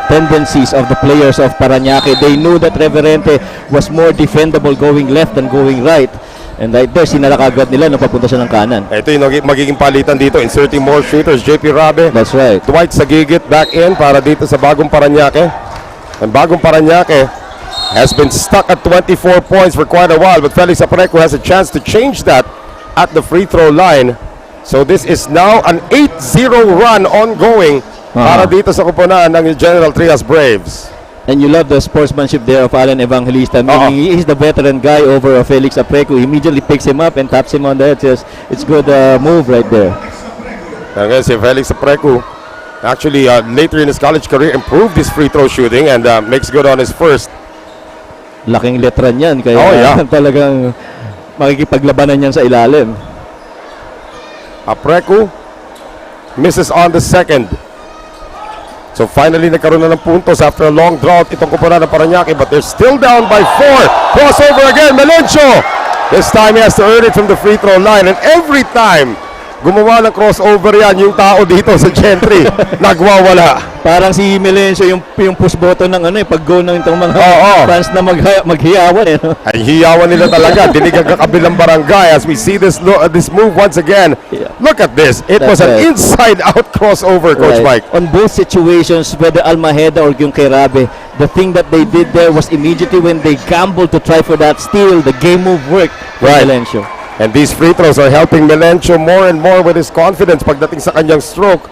tendencies of the players of Parañaque. They knew that Reverente was more defendable going left than going right. And right there, sinala kagad nila nung papunta siya ng kanan. Ito yung magiging palitan dito. Inserting more shooters. JP Rabe. That's right. Dwight Sagigit back in para dito sa bagong Parañaque. And bagong Parañaque has been stuck at 24 points for quite a while. But Felix Aprecu has a chance to change that at the free throw line. So this is now an 8-0 run ongoing para dito sa kupunan ng General Trias Braves. And you love the sportsmanship there of Alan Evangelista. Meaning he's the veteran guy over Felix Aprecu. He immediately picks him up and taps him on the head. It's good move right there. Okay, si Felix Aprecu actually later in his college career improved his free throw shooting and makes good on his first. Laking letra niyan. Kaya talagang makikipaglabanan niyan sa ilalim. Aprecu misses on the second. So finally nagkaroon na ng puntos after a long drought itong kupunan ng Parañaque, but they're still down by 4. Crossover again, Melencio. This time he has to earn it from the free throw line, and every time gumawa ng crossover yan yung tao dito sa Gentry nagwawala. Parang si Melencio yung push button ng pag-go ng itong mga fans na maghiyawan no? Ay hiyawan nila talaga. Dinig ang kabilang barangay as we see this move once again. Look at this. It was an inside-out crossover, Coach Mike. On both situations, whether Almaheda or yung kay Rabe, the thing that they did there was immediately when they gambled to try for that steal, the game move worked for Melencio. And these free throws are helping Melencio more and more with his confidence pagdating sa kanyang stroke.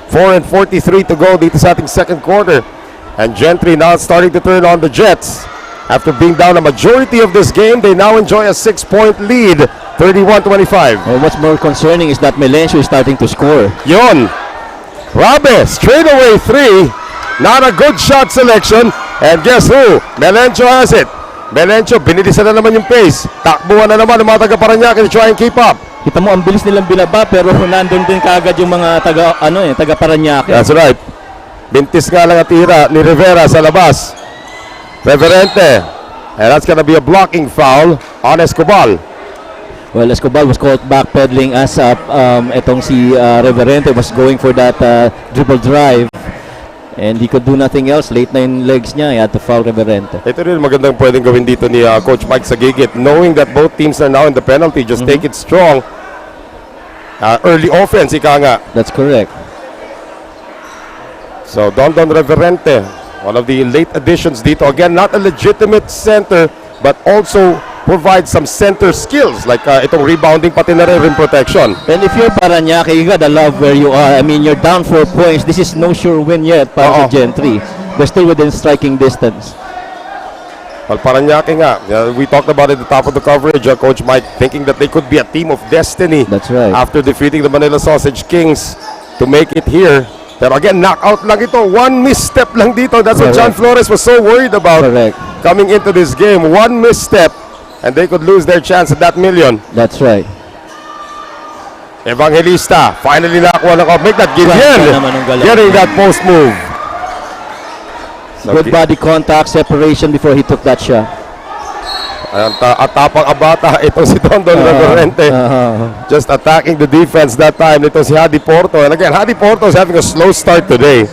4:43 to go dito sa ating second quarter. And Gentry now starting to turn on the Jets. After being down a majority of this game, they now enjoy a 6-point lead, 31-25. Well, what's more concerning is that Melencio is starting to score. Yon. Rabe, straight away 3. Not a good shot selection. And guess who? Melencio has it. Melencio, binilisan na naman yung pace. Takbuhan na naman ng mga taga-Parañaque to try and keep up. Kita mo, ang bilis nilang binaba pero nandun din kaagad yung mga taga Parañaque. That's right. Bintis nga lang at tira ni Rivera sa labas. Reverente. And that's gonna be a blocking foul on Escobar. Well, Escobar was caught backpedaling as etong si Reverente was going for that dribble drive. And he could do nothing else. Late na yung legs niya. He had to foul Reverente. Ito rin magandang pwedeng gawin dito ni Coach Mike Sagigit. Knowing that both teams are now in the penalty, just take it strong. Early offense, ika nga. That's correct. So, Don Reverente, one of the late additions dito. Again, not a legitimate center, but also provide some center skills like itong rebounding pati na rin rim protection. And if you're Parañaque, you gotta love where you are. I mean, you're down 4 points. This is no sure win yet para sa Gentry. They're still within striking distance. Well, Parañaque nga, we talked about it at the top of the coverage, Coach Mike thinking that they could be a team of destiny. That's right. After defeating the Manila Sausage Kings to make it here. Pero again, knockout lang ito. One misstep lang dito. That's what John Flores was so worried about. Correct. Coming into this game. One misstep and they could lose their chance at that million. That's right. Evangelista, finally nakakuha ng make that Gideon getting that post move. Good body contact, separation before he took that shot. At tapang abata, ito si Dondon Reverente. Just attacking the defense that time. Ito si Hadi Porto. And again, Hadi Porto is having a slow start today.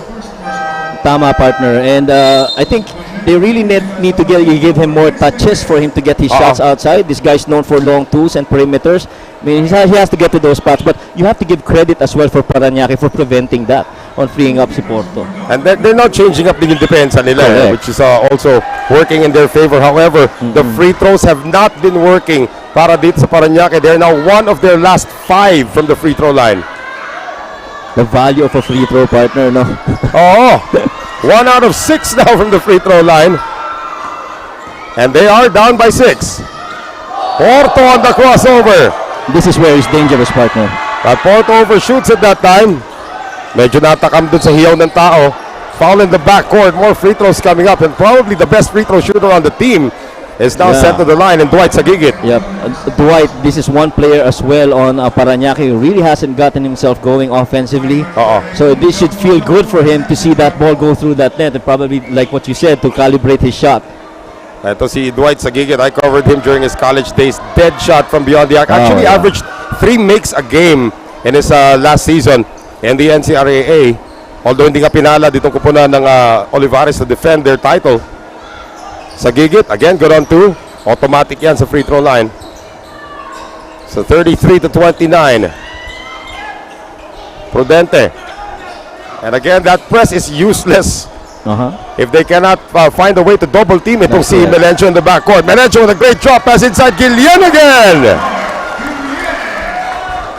Tama, partner. And I think they really need to give him more touches for him to get his shots outside. This guy's known for long twos and perimeters. I mean, he has to get to those spots. But you have to give credit as well for Parañaque for preventing that on freeing up si Porto. And they're not changing up the depensa nila, which is also working in their favor. However, the free throws have not been working para dito sa Parañaque. They're now one of their last 5 from the free throw line. The value of a free throw, partner, no? 1 out of 6 now from the free throw line. And they are down by 6. Porto on the crossover. This is where he's dangerous, partner. But Porto overshoots at that time. Medyo natakam dun sa hiyaw ng tao. Foul in the backcourt. More free throws coming up. And probably the best free throw shooter on the team is now sent to the line, and Dwight Sagigit. Yep. Dwight, this is one player as well on Parañaque who really hasn't gotten himself going offensively. So this should feel good for him to see that ball go through that net and probably, like what you said, to calibrate his shot. Ito si Dwight Sagigit. I covered him during his college days. Dead shot from beyond the arc. Actually averaged 3 makes a game in his last season in the NCAA. Although hindi nga pinala ditong kupunan ng Olivares to defend their title. Sagigit, again, good on 2. Automatic yan sa free throw line. So 33-29. Prudente. And again, that press is useless. If they cannot find a way to double team itong si Melencio in the backcourt. Melencio with a great drop pass inside. Gillian again!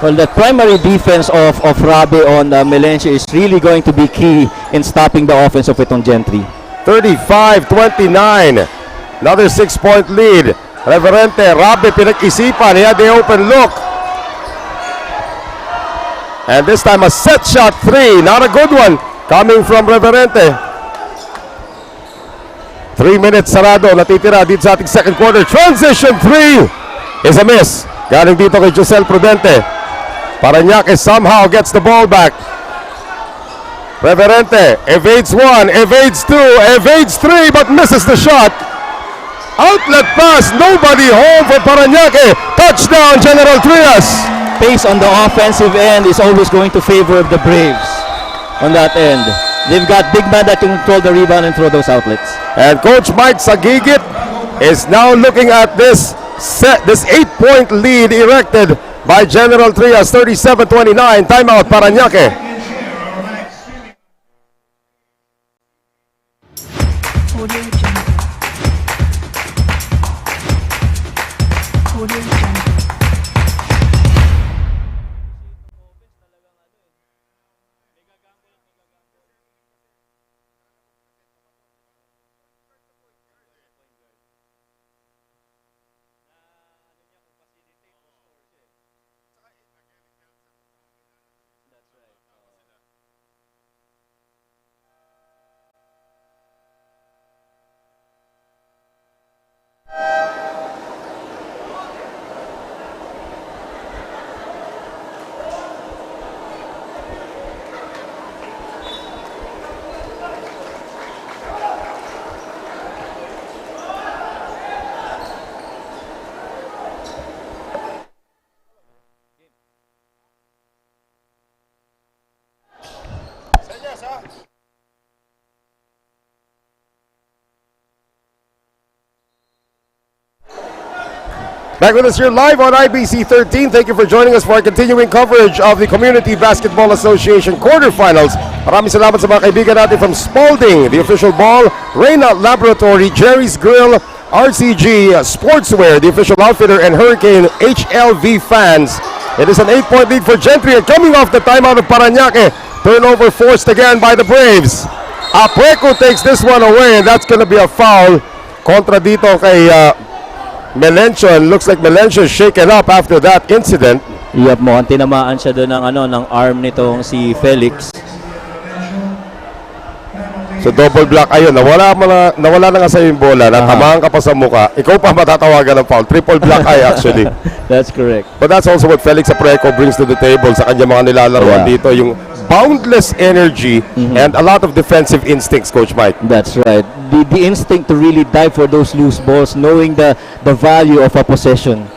Well, the primary defense of Rabe on Melencio is really going to be key in stopping the offense of itong Gentry. 35-29. Another 6-point lead. Reverente, Rabe pinag-isipan. He had the open look. And this time a set shot 3. Not a good one. Coming from Reverente. 3 minutes sarado. Natitira dito sa ating second quarter. Transition 3 is a miss. Galing dito kay Josel Prudente. Parañaque somehow gets the ball back. Reverente evades 1, evades 2, evades 3, but misses the shot. Outlet pass, nobody home for Parañaque. Touchdown, General Trias. Pace on the offensive end is always going to favor the Braves on that end. They've got big man that can control the rebound and throw those outlets. And Coach Mike Sagigit is now looking at this 8-point lead erected by General Trias. 37-29. Timeout, Parañaque. Back with us here live on IBC 13. Thank you for joining us for our continuing coverage of the Community Basketball Association quarterfinals. Maraming salamat sa mga kaibigan natin from Spalding, the official ball, Reyna Laboratory, Jerry's Grill, RCG Sportswear, the official outfitter, and Hurricane HLV fans. It is an 8-point lead for Gentry, and coming off the timeout of Parañaque, turnover forced again by the Braves. Apreco takes this one away, and that's going to be a foul kontra dito kay Melencio, and looks like Melencio is shaken up after that incident. Yep, mukhang tinamaan siya doon ng arm nitong si Felix. So double block, ayun, nawala na nga sa'yo yung bola, natamaan ka pa sa muka, ikaw pa matatawagan ng foul. Triple block eye actually. That's correct. But that's also what Felix Apreco brings to the table sa kanya mga nilalaroan Yeah. dito, yung boundless energy and a lot of defensive instincts, Coach Mike. That's right. The instinct to really dive for those loose balls, knowing the value of a possession.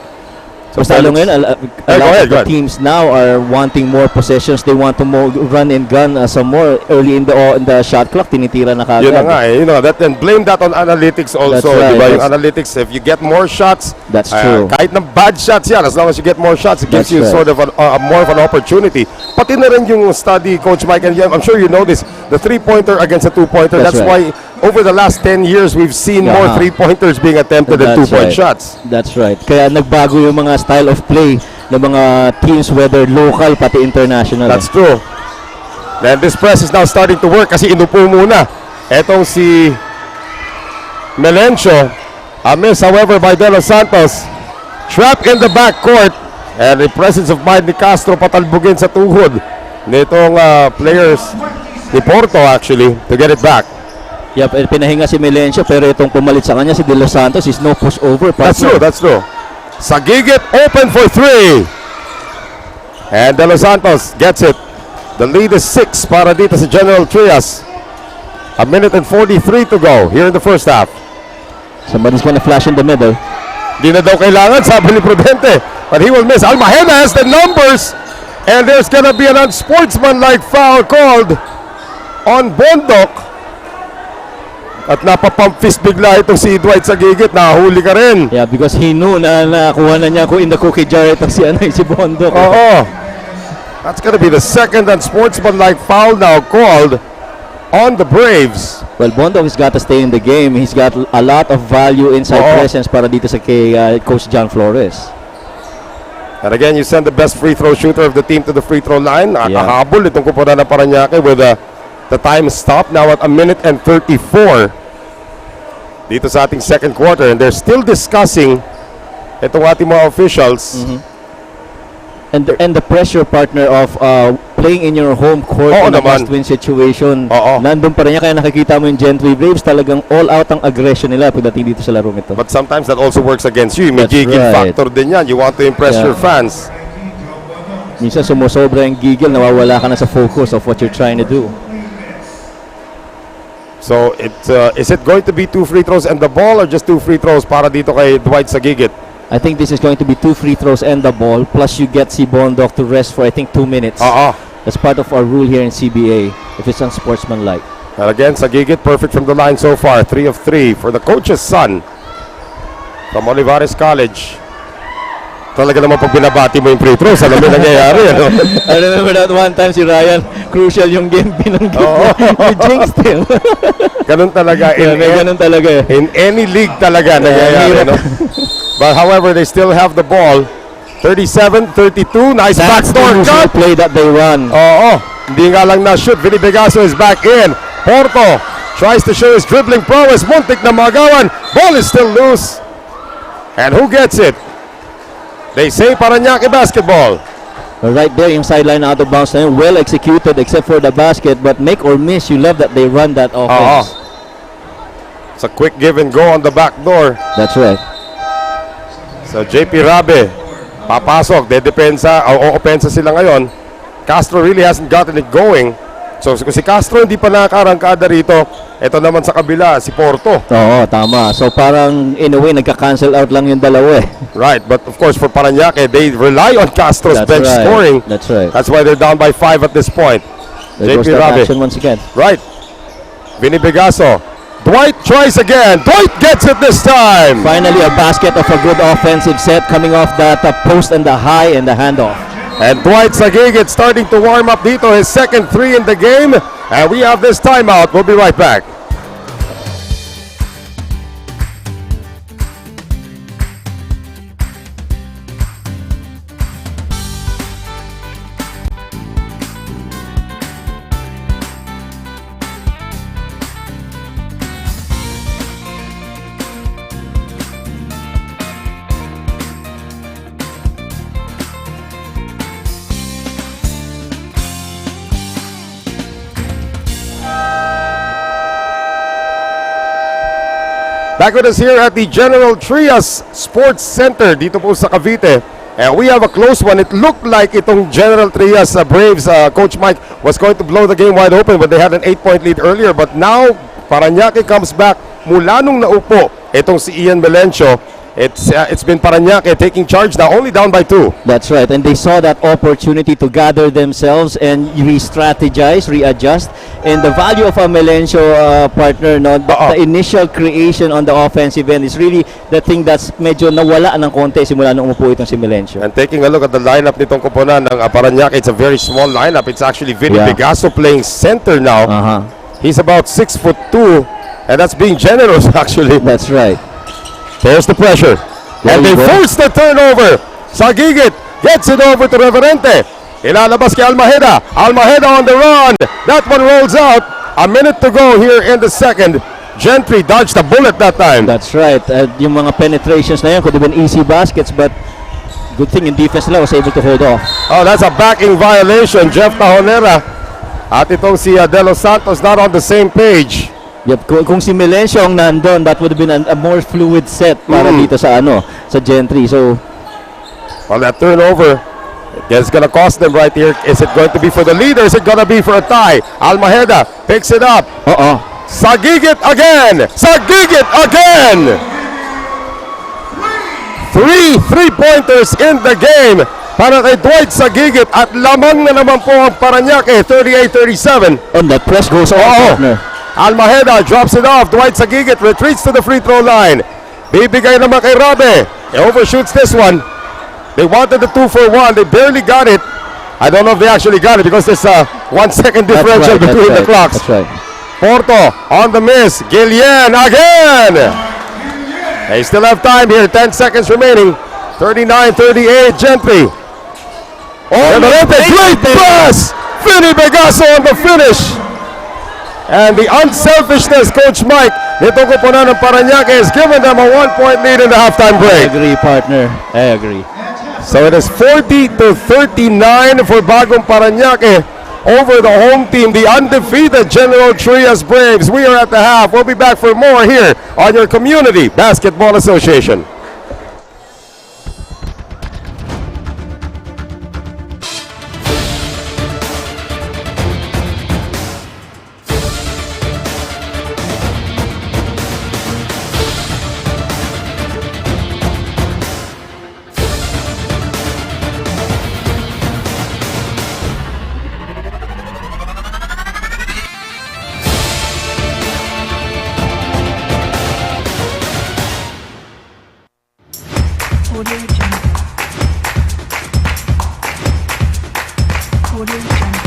So Basta Felix- lalo ngayon, a Go lot ahead, of go the ahead. teams now are wanting more possessions. They want to run and gun some more early in the shot clock. Tinitira na kagad. Yun na nga eh, that, and blame that on analytics also, That's right. di ba? Yung That's- analytics, if you get more shots, That's true. kahit na bad shots yan, as long as you get more shots, it gives That's you right. sort of more of an opportunity. Pati na rin yung study, Coach Mike, and I'm sure you know this, the three-pointer against a two-pointer, That's that's right. why over the last 10 years, we've seen more three-pointers being attempted than That's two-point right. shots. That's right. Kaya nagbago yung mga style of play ng mga teams, whether local pati international. That's true. Then this press is now starting to work kasi inupo muna. Etong si Melencio. A miss, however, by De Los Santos. Trap in the backcourt. And the presence of mind ni Castro patalbugin sa tuhod nitong players ni Porto actually to get it back. Yep, pinahinga si Melencio, pero itong pumalit sa kanya si De Los Santos is no pushover. That's true, that's true. Sagigit open for three. And De Los Santos gets it. The lead is 6 para dito sa General Trias. A minute and 43 to go here in the first half. Somebody's gonna flash in the middle. Di na daw kailangan, sabi ni Prudente. But he will miss. Almahena has the numbers. And there's gonna be an unsportsmanlike foul called on Bondok. At napapump fist bigla itong si Dwight Sagigit. Nahuli ka rin. Yeah, because he knew na nakuha na niya ko in the cookie jar itong si Bondok. Oo. That's gonna be the second unsportsmanlike foul now called on the Braves. Well, Bondok has got to stay in the game. He's got a lot of value inside Oo. presence para dito sa kay Coach John Flores. And again, you send the best free throw shooter of the team to the free throw line. Yeah. Nakahabol itong kupunan ng Parañaque with the time stop now at a minute and 34 dito sa ating second quarter. And they're still discussing itong ating mga officials. And the pressure, partner, of playing in your home court Oo in a naman. must-win situation. Oo. Nandun pa rin niya, kaya nakikita mo yung Gentry Braves, talagang all-out ang aggression nila pagdating dito sa larong ito. But sometimes that also works against you. May That's gigil right. factor din yan. You want to impress Yeah. your fans. Minsan sumusobra yung gigil, nawawala ka na sa focus of what you're trying to do. So, is it going to be 2 free throws and the ball or just 2 free throws para dito kay Dwight Sagigit? I think this is going to be 2 free throws and the ball, plus you get si Bondok to rest for I think 2 minutes. Oo. That's part of our rule here in CBA, if it's unsportsmanlike. And again, Sagigit perfect from the line so far. 3 of 3 for the coach's son from Olivares College. Talaga naman pag binabati mo yung free throws, alam mo yung nangyayari. Ano? I remember that one time si Ryan, crucial yung game binanggit Oo. ni Jinx Tim. Ganun talaga. May ganun talaga eh. In any league talaga nangyayari. hirap. No? But however, they still have the ball. 37-32. Nice That's the backdoor usual cut. play that they run. Oo. Hindi nga lang na-shoot. Vinny Vegaso is back in. Porto tries to show his dribbling prowess. Muntik na magawan. Ball is still loose. And who gets it? They say Parañaque basketball. Right there, yung sideline out of bounds na yun, well executed except for the basket, but make or miss, you love that they run that offense. It's a quick give and go on the back door. That's right. So JP Rabe, papasok, dedepensa, o opensa sila ngayon. Castro really hasn't gotten it going. So kung si Castro hindi pa nakakarangkada rito, ito naman sa kabila, si Porto. Oo, tama. So parang in a way, nagka-cancel out lang yung dalawa eh. Right, but of course for Parañaque, they rely on Castro's That's bench right. scoring. That's right. That's why they're down by 5 at this point. There goes JP that Rabe. action once again. Right. Vinny Vegaso. Dwight tries again. Dwight gets it this time. Finally, a basket of a good offensive set coming off that post and the high and the handoff. And Dwight Sagigit starting to warm up dito, his second 3 in the game. And we have this timeout. We'll be right back. Back with us here at the General Trias Sports Center dito po sa Cavite. And we have a close one. It looked like itong General Trias Braves, Coach Mike, was going to blow the game wide open but they had an 8-point lead earlier. But now, Parañaque comes back mula nung naupo itong si Ian Melencio. It's been Parañaque taking charge now, only down by 2. That's right, and they saw that opportunity to gather themselves and re-strategize, readjust. And the value of a Melencio partner, no, the initial creation on the offensive end is really the thing that's medyo nawala ng konti simula nung umupo itong si Melencio. And taking a look at the lineup nitong koponan ng Parañaque, it's a very small lineup. It's actually Vinny Bigaso playing center now. He's about 6'2", and that's being generous actually. That's right. There's the pressure. And they force the turnover. Sagigit gets it over to Reverente. Ilalabas kay Almajeda. Almajeda on the run. That one rolls out. A minute to go here in the second. Gentry dodged a bullet that time. That's right. Yung mga penetrations na yan could have been easy baskets, but good thing in defense nila was able to hold off. Oh, that's a backing violation. Jeff Tajonera. At itong si De Los Santos not on the same page. Yep, kung si Melencio ang nandun, that would have been a more fluid set para dito sa sa Gentry. So, well, that turnover is going to cost them right here. Is it going to be for the leader? Is it going to be for a tie? Almajeda picks it up. Sagigit again. Sagigit again. 3 3-pointers in the game para kay Dwight Sagigit at lamang na naman po ang Parañaque, 38-37. On that press goes on, partner. Almajeda drops it off. Dwight Sagigit retreats to the free throw line. Bibigay naman kay Rabe. He overshoots this one. They wanted the 2 for 1. They barely got it. I don't know if they actually got it because there's a 1 second differential between the clocks. That's right. Porto on the miss. Guillen again. They still have time here. 10 seconds remaining. 39-38 Gentry. Great pass. Vinny Bigaso on the finish. And the unselfishness, Coach Mike, nito ko po na ng Parañaque has given them a 1-point lead in the halftime break. I agree, partner. I agree. So it is 40-39 for Bagong Parañaque over the home team, the undefeated General Trias Braves. We are at the half. We'll be back for more here on your Community Basketball Association. Audio Jungle. Audio Jungle.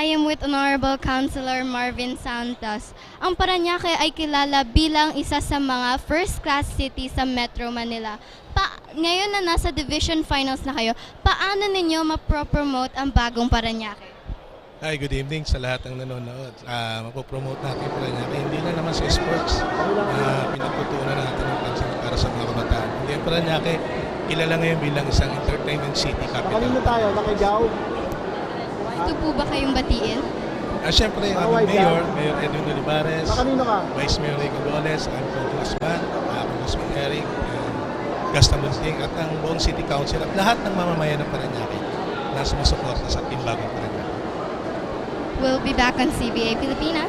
I am with Honorable Councilor Marvin Santos. Ang Parañaque ay kilala bilang isa sa mga first-class city sa Metro Manila. Ngayon na nasa Division Finals na kayo, paano ninyo mapropromote ang bagong Parañaque? Hi, good evening sa lahat ng nanonood. Mapopromote natin yung Parañaque. Hindi na naman sa sports. Pinagtutunan natin ng pansin para sa mga kabataan. Hindi ang Parañaque, kilala ngayon bilang isang entertainment city capital. Kanino tayo? Nakigaw? Gusto po ba kayong batiin? Siyempre, ang Mayor Edwin Olivares, Kanino ka? Vice Mayor Rico Goles, ang Congressman, Congressman Eric, Gasta Munting, at ang buong City Council at lahat ng mamamayan ng Parañaque. na sumusuporta sa Team Bagong Paranaque. We'll be back on CBA Pilipinas.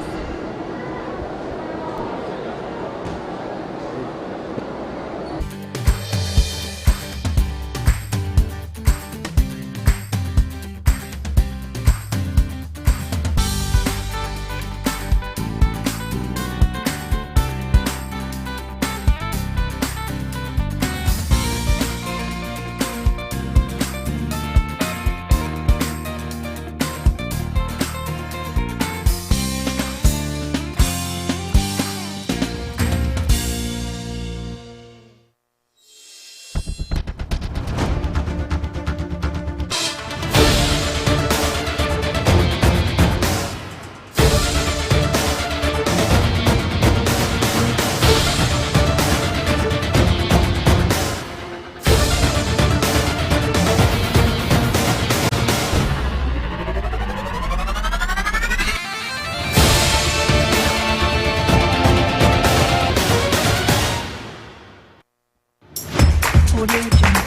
Audio Jungle.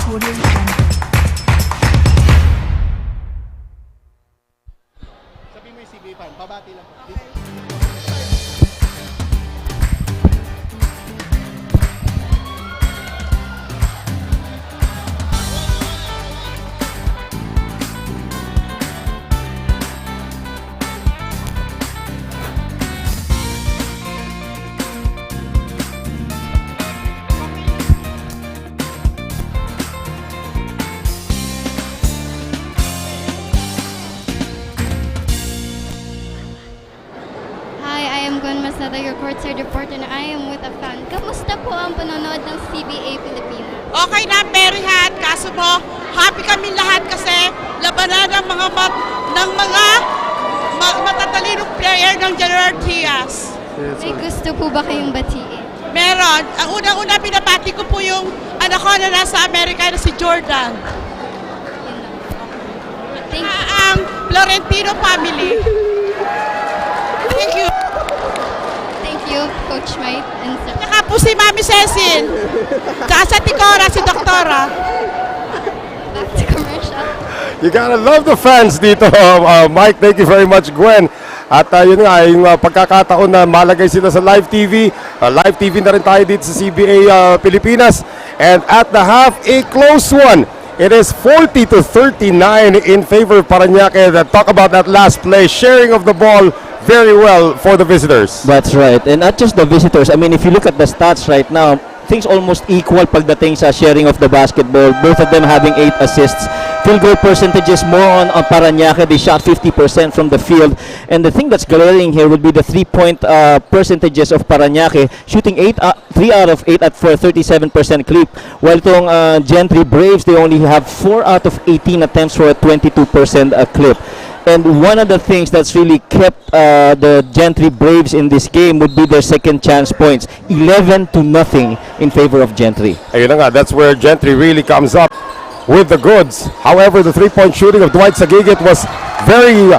Audio Jungle. Sabi mo yung CBA fan, babati lang po. Hi, I am Gwen Masada, your courtside reporter, and I am with a fan. Kamusta po ang panonood ng CBA Pilipinas? Okay na, very hot. Kaso mo, happy kami lahat kasi labanan ng mga matatalinong player ng General Trias. May gusto po ba kayong batiin? Meron. Ang unang-una pinapati ko po yung anak ko na nasa Amerika na si Jordan. Yun lang. Thank you. Ang Florentino family. Thank you. Thank you, Coach Mike and Sir. Saka po si Mami Cecil. Saka sa Ticora, si Doktora. Back to commercial. You gotta love the fans dito, Mike. Thank you very much, Gwen. At yun nga, yung pagkakataon na malagay sila sa live TV. Live TV na rin tayo dito sa CBA Pilipinas. And at the half, a close one. It is 40-39 in favor of Parañaque. Talk about that last play. Sharing of the ball very well for the visitors. That's right. And not just the visitors. I mean, if you look at the stats right now, things almost equal pagdating sa sharing of the basketball. Both of them having 8 assists. Field goal percentages more on Parañaque. They shot 50% from the field. And the thing that's glaring here would be the 3-point percentages of Parañaque, shooting 3 out of 8 for a 37% clip. While itong Gentry Braves, they only have 4 out of 18 attempts for a 22% clip. And one of the things that's really kept the Gentry Braves in this game would be their second chance points. 11-0 in favor of Gentry. Ayun na nga, that's where Gentry really comes up with the goods. However, the three-point shooting of Dwight Sagigit was very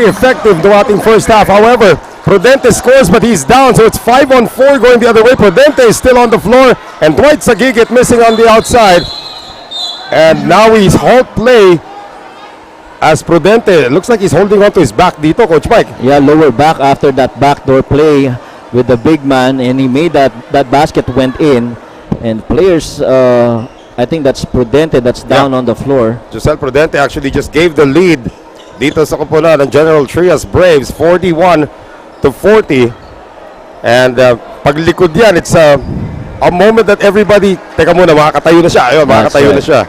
effective during first half. However, Prudente scores, but he's down, so it's 5-on-4 going the other way. Prudente is still on the floor, and Dwight Sagigit missing on the outside. And now he's halt play as Prudente. Looks like he's holding on to his back dito, Coach Mike. Yeah, lower back after that backdoor play with the big man, and he made that basket went in. And players, I think that's Prudente that's down on the floor. Josel Prudente actually just gave the lead dito sa koponan ng General Trias Braves, 41-40. And paglikod yan, it's a moment that everybody, teka muna, makakatayo na siya. Ayun, makakatayo na siya.